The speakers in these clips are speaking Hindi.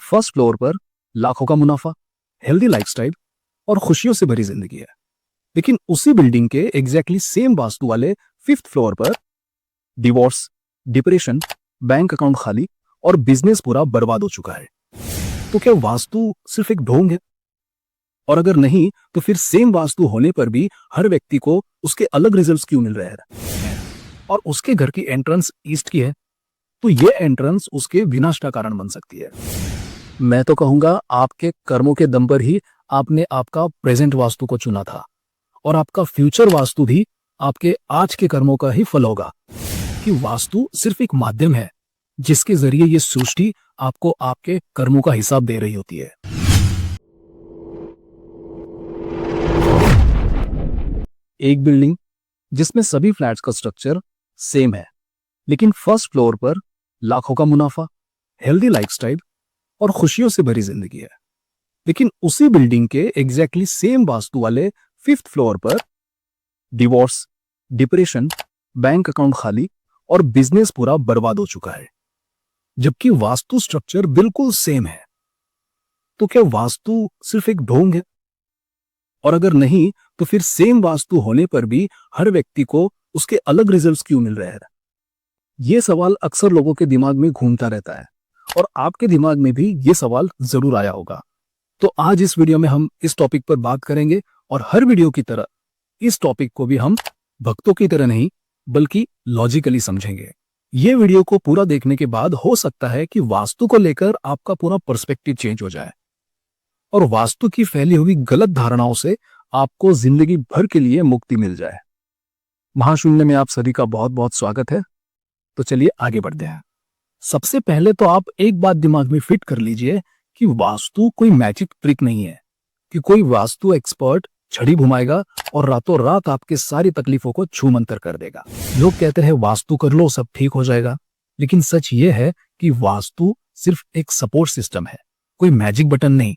फर्स्ट फ्लोर पर लाखों का मुनाफा, हेल्दी लाइफस्टाइल और खुशियों से भरी जिंदगी है। लेकिन उसी बिल्डिंग के एग्जैक्टली सेम वास्तु वाले फिफ्थ फ्लोर पर डिवोर्स, डिप्रेशन, बैंक अकाउंट खाली और बिजनेस पूरा बर्बाद हो चुका है। तो क्या वास्तु सिर्फ एक ढोंग है? और अगर नहीं तो फिर सेम वास्तु होने पर भी हर व्यक्ति को उसके अलग रिजल्ट्स क्यों मिल रहे हैं? और उसके घर की एंट्रेंस ईस्ट की है तो ये एंट्रेंस उसके विनाश का कारण बन सकती है। मैं तो कहूंगा आपके कर्मों के दम पर ही आपने आपका प्रेजेंट वास्तु को चुना था और आपका फ्यूचर वास्तु भी आपके आज के कर्मों का ही फल होगा। कि वास्तु सिर्फ एक माध्यम है जिसके जरिए ये सृष्टि आपको आपके कर्मों का हिसाब दे रही होती है। एक बिल्डिंग जिसमें सभी फ्लैट्स का स्ट्रक्चर सेम है, लेकिन फर्स्ट फ्लोर पर लाखों का मुनाफा, हेल्दी लाइफस्टाइल और खुशियों से भरी जिंदगी है। लेकिन उसी बिल्डिंग के एग्जैक्टली सेम वास्तु वाले फिफ्थ फ्लोर पर डिवोर्स, डिप्रेशन, बैंक अकाउंट खाली और बिजनेस पूरा बर्बाद हो चुका है, जबकि वास्तु स्ट्रक्चर बिल्कुल सेम है। तो क्या वास्तु सिर्फ एक ढोंग है? और अगर नहीं तो फिर सेम वास्तु होने पर भी हर व्यक्ति को उसके अलग रिजल्ट्स क्यों मिल रहे हैं? ये सवाल अक्सर लोगों के दिमाग में घूमता रहता है और आपके दिमाग में भी ये सवाल जरूर आया होगा। तो आज इस वीडियो में हम इस टॉपिक पर बात करेंगे और हर वीडियो की तरह इस टॉपिक को भी हम भक्तों की तरह नहीं बल्कि लॉजिकली समझेंगे। ये वीडियो को पूरा देखने के बाद हो सकता है कि वास्तु को लेकर आपका पूरा पर्सपेक्टिव चेंज हो जाए और वास्तु की फैली हुई गलत धारणाओं से आपको जिंदगी भर के लिए मुक्ति मिल जाए। महाशून्य में आप सभी का बहुत बहुत स्वागत है। तो चलिए आगे बढ़ते हैं। सबसे पहले तो आप एक बात दिमाग में फिट कर लीजिए कि वास्तु कोई मैजिक ट्रिक नहीं है कि कोई वास्तु एक्सपर्ट छड़ी घुमाएगा और रातों रात आपके सारी तकलीफों को छूमंतर कर देगा। लोग कहते हैं वास्तु कर लो सब ठीक हो जाएगा, लेकिन सच ये है कि वास्तु सिर्फ एक सपोर्ट सिस्टम है, कोई मैजिक बटन नहीं।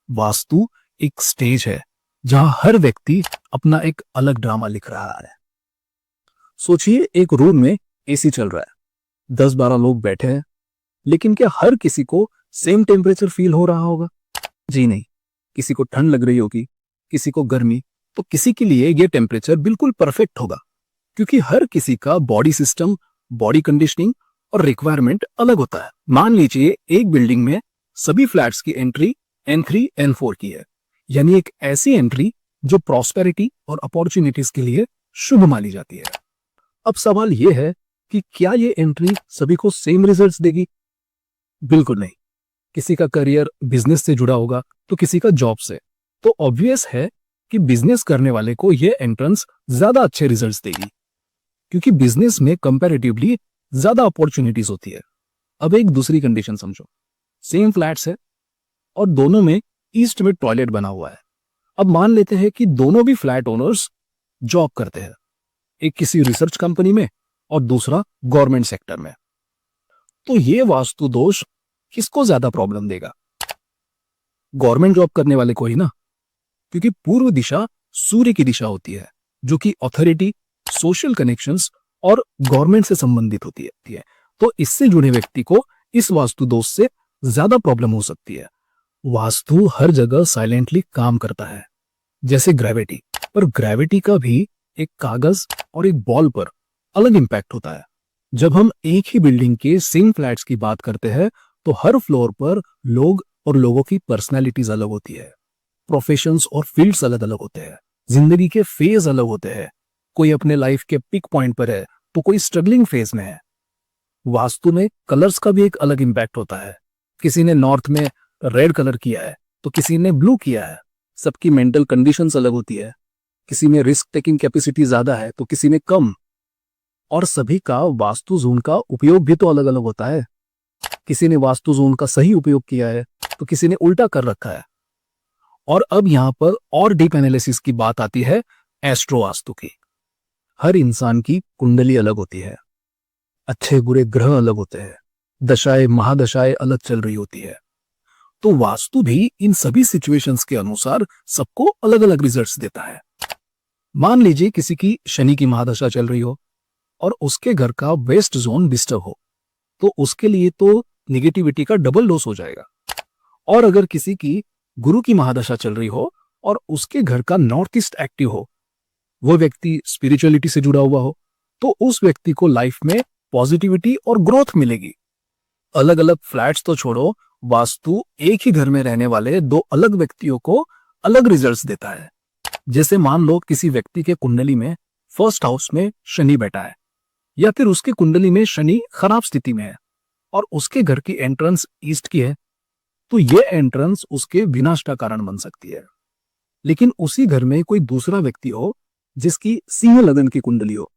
वास्तु एक स्टेज है जहां हर व्यक्ति अपना एक अलग ड्रामा लिख रहा है। सोचिए एक रूम में एसी चल रहा है, 10-12 लोग बैठे हैं, लेकिन क्या हर किसी को सेम टेम्परेचर फील हो रहा होगा? जी नहीं। किसी को ठंड लग रही होगी, किसी को गर्मी, तो किसी के लिए ये टेम्परेचर बिल्कुल परफेक्ट होगा, क्योंकि हर किसी का बॉडी सिस्टम, बॉडी कंडीशनिंग और रिक्वायरमेंट अलग होता है। मान लीजिए एक बिल्डिंग में सभी फ्लैट्स की एंट्री N3 N4 की है, यानी एक ऐसी एंट्री जो प्रॉस्पेरिटी और अपॉर्चुनिटीज के लिए शुभ मानी जाती है। अब सवाल यह है कि क्या ये एंट्री सभी को सेम रिजल्ट्स देगी? बिल्कुल नहीं। किसी का करियर बिजनेस से जुड़ा होगा तो किसी का जॉब से। तो ऑब्वियस है कि बिजनेस करने वाले को ये एंट्रेंस ज्यादा अच्छे रिजल्ट्स देगी, क्योंकि बिजनेस में कंपैरेटिवली ज्यादा अपॉर्चुनिटीज होती है। अब एक दूसरी कंडीशन समझो, सेम फ्लैट्स है और दोनों में ईस्ट में टॉयलेट बना हुआ है। अब मान लेते हैं कि दोनों भी फ्लैट ओनर्स जॉब करते हैं, एक किसी रिसर्च कंपनी में और दूसरा गवर्नमेंट सेक्टर में। तो ये वास्तु दोष किसको ज्यादा प्रॉब्लम देगा? गवर्नमेंट जॉब करने वाले को ही ना, क्योंकि पूर्व दिशा सूर्य की दिशा होती है जो कि अथॉरिटी, सोशल कनेक्शंस और गवर्नमेंट से संबंधित होती है। तो इससे जुड़े व्यक्ति को इस वास्तु दोष से ज्यादा प्रॉब्लम हो सकती है। वास्तु हर जगह साइलेंटली काम करता है, जैसे ग्रेविटी, पर ग्रेविटी का भी एक कागज और एक बॉल पर अलग इंपैक्ट होता है। जब हम एक ही बिल्डिंग के सेम फ्लैट्स की बात करते हैं तो हर फ्लोर पर लोग और लोगों की पर्सनैलिटीज अलग होती है, प्रोफेशंस और फील्ड्स अलग अलग होते हैं, जिंदगी के फेज अलग होते हैं। कोई अपने लाइफ के पिक पॉइंट पर है तो कोई स्ट्रगलिंग फेज में है। वास्तु में कलर्स का भी एक अलग इंपैक्ट होता है। किसी ने नॉर्थ में रेड कलर किया है तो किसी ने ब्लू किया है। सबकी मेंटल कंडीशंस अलग होती है, किसी में रिस्क टेकिंग कैपेसिटी ज्यादा है तो किसी में कम। और सभी का वास्तु जोन का उपयोग भी तो अलग अलग होता है। किसी ने वास्तु जोन का सही उपयोग किया है तो किसी ने उल्टा कर रखा है। और अब यहां पर और डीप एनालिसिस की बात आती है एस्ट्रो वास्तु की। हर इंसान की कुंडली अलग होती है, अच्छे बुरे ग्रह अलग होते हैं, दशाएं महादशाएं अलग चल रही होती है। तो वास्तु भी इन सभी सिचुएशंस के अनुसार सबको अलग अलग रिजल्ट्स देता है। मान लीजिए किसी की शनि की महादशा चल रही हो और उसके घर का वेस्ट जोन डिस्टर्ब हो, तो उसके लिए तो निगेटिविटी का डबल डोज हो जाएगा। और अगर किसी की गुरु की महादशा चल रही हो और उसके घर का नॉर्थ ईस्ट एक्टिव हो, वो व्यक्ति स्पिरिचुअलिटी से जुड़ा हुआ हो, तो उस व्यक्ति को लाइफ में पॉजिटिविटी और ग्रोथ मिलेगी। अलग अलग फ्लैट्स तो छोड़ो, वास्तु एक ही घर में रहने वाले दो अलग व्यक्तियों को अलग रिजल्ट्स देता है। जैसे मान लो किसी व्यक्ति के कुंडली में फर्स्ट हाउस में शनि बैठा है, या फिर उसकी कुंडली में शनि खराब स्थिति में है और उसके घर की एंट्रेंस ईस्ट की है, तो ये एंट्रेंस उसके विनाश का कारण बन सकती है। लेकिन उसी घर में कोई दूसरा व्यक्ति हो जिसकी सिंह लगन की कुंडली हो,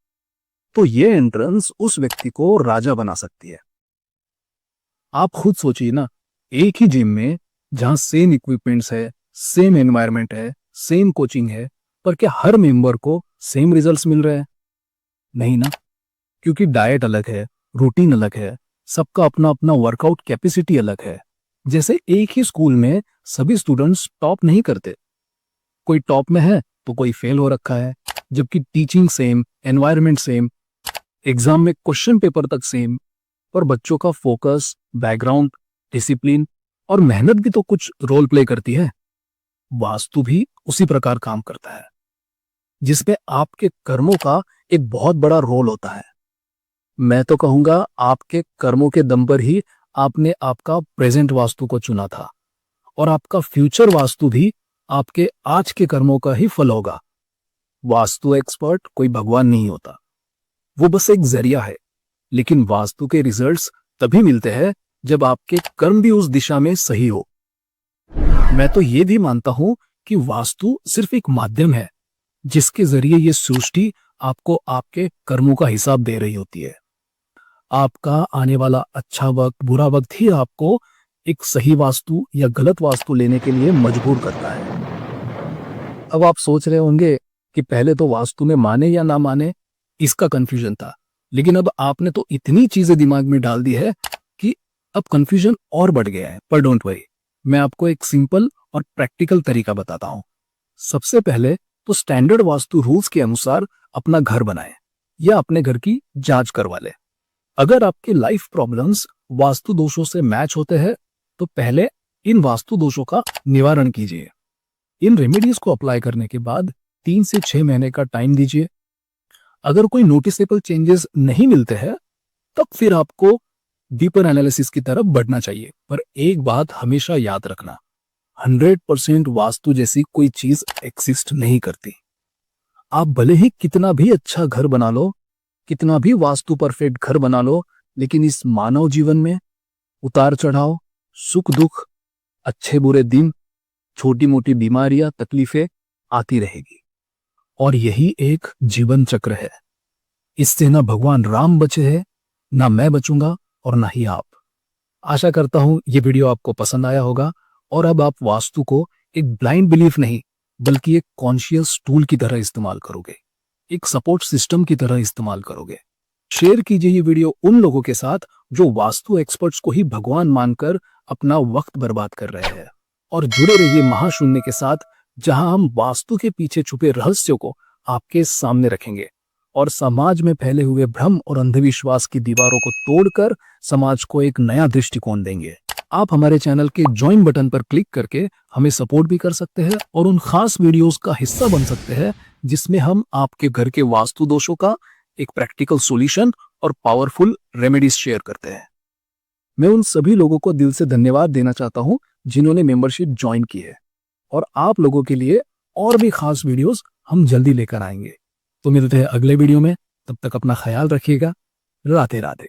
तो ये एंट्रेंस उस व्यक्ति को राजा बना सकती है। आप खुद सोचिए ना, एक ही जिम में जहां सेम इक्विपमेंट्स है, सेम एनवायरनमेंट है, सेम कोचिंग है, पर क्या हर मेंबर को सेम रिजल्ट्स मिल रहे हैं? नहीं ना, क्योंकि डाइट अलग है, रूटीन अलग है, सबका अपना अपना वर्कआउट कैपेसिटी अलग है। जैसे एक ही स्कूल में सभी स्टूडेंट्स टॉप नहीं करते, कोई टॉप में है तो कोई फेल हो रखा है, जबकि teaching same, environment same, exam में क्वेश्चन पेपर तक सेम, पर बच्चों का फोकस, बैकग्राउंड, डिसिप्लिन और मेहनत भी तो कुछ रोल प्ले करती है। वास्तु भी उसी प्रकार काम करता है, जिसमें आपके कर्मों का एक बहुत बड़ा रोल होता है। मैं तो कहूंगा आपके कर्मों के दम पर ही आपने आपका प्रेजेंट वास्तु को चुना था, और आपका फ्यूचर वास्तु भी आपके आज के कर्मों का ही फल होगा। वास्तु एक्सपर्ट कोई भगवान नहीं होता, वो बस एक जरिया है। लेकिन वास्तु के रिजल्ट्स तभी मिलते हैं जब आपके कर्म भी उस दिशा में सही हो। मैं तो ये भी मानता हूं कि वास्तु सिर्फ एक माध्यम है जिसके जरिए ये सृष्टि आपको आपके कर्मों का हिसाब दे रही होती है। आपका आने वाला अच्छा वक्त, बुरा वक्त ही आपको एक सही वास्तु या गलत वास्तु लेने के लिए मजबूर करता है। अब आप सोच रहे होंगे कि पहले तो वास्तु में माने या ना माने इसका कंफ्यूजन था, लेकिन अब आपने तो इतनी चीजें दिमाग में डाल दी है कि अब कंफ्यूजन और बढ़ गया है। पर डोंट वरी, मैं आपको एक सिंपल और प्रैक्टिकल तरीका बताता हूं। सबसे पहले तो स्टैंडर्ड वास्तु रूल्स के अनुसार अपना घर बनाएं या अपने घर की जांच करवा लें। अगर आपके लाइफ प्रॉब्लम्स वास्तु दोषों से मैच होते हैं तो पहले इन वास्तु दोषों का निवारण कीजिए। इन रेमेडीज को अप्लाई करने के बाद 3 से 6 महीने का टाइम दीजिए। अगर कोई नोटिसेबल चेंजेस नहीं मिलते हैं तब फिर आपको डीपर एनालिसिस की तरफ बढ़ना चाहिए। पर एक बात हमेशा याद रखना, 100% वास्तु जैसी कोई चीज एक्सिस्ट नहीं करती। आप भले ही कितना भी अच्छा घर बना लो, कितना भी वास्तु परफेक्ट घर बना लो, लेकिन इस मानव जीवन में उतार चढ़ाव, सुख दुख, अच्छे बुरे दिन, छोटी मोटी बीमारियां, तकलीफें आती रहेगी। और यही एक जीवन चक्र है। इससे ना भगवान राम बचे हैं, ना मैं बचूंगा और ना ही आप। आशा करता हूं ये वीडियो आपको पसंद आया होगा और अब आप वास्तु को एक ब्लाइंड बिलीफ नहीं बल्कि एक कॉन्शियस टूल की तरह इस्तेमाल करोगे, एक सपोर्ट सिस्टम की तरह इस्तेमाल करोगे। शेयर कीजिए ये वीडियो उन लोगों के साथ जो वास्तु एक्सपर्ट्स को ही भगवान मानकर अपना वक्त बर्बाद कर रहे हैं। और जुड़े रहिए महाशून्य के साथ, जहां हम वास्तु के पीछे छुपे रहस्यों को आपके सामने रखेंगे और समाज में फैले हुए भ्रम और अंधविश्वास की दीवारों को तोड़कर समाज को एक नया दृष्टिकोण देंगे। आप हमारे चैनल के ज्वाइन बटन पर क्लिक करके हमें सपोर्ट भी कर सकते हैं और उन खास वीडियोस का हिस्सा बन सकते हैं जिसमें हम आपके घर के वास्तु दोषों का एक प्रैक्टिकल सॉल्यूशन और पावरफुल रेमेडीज शेयर करते हैं। मैं उन सभी लोगों को दिल से धन्यवाद देना चाहता हूं जिन्होंने मेंबरशिप ज्वाइन की है, और आप लोगों के लिए और भी खास वीडियोस हम जल्दी लेकर आएंगे। तो मिलते हैं अगले वीडियो में, तब तक अपना ख्याल रखिएगा। राधे राधे।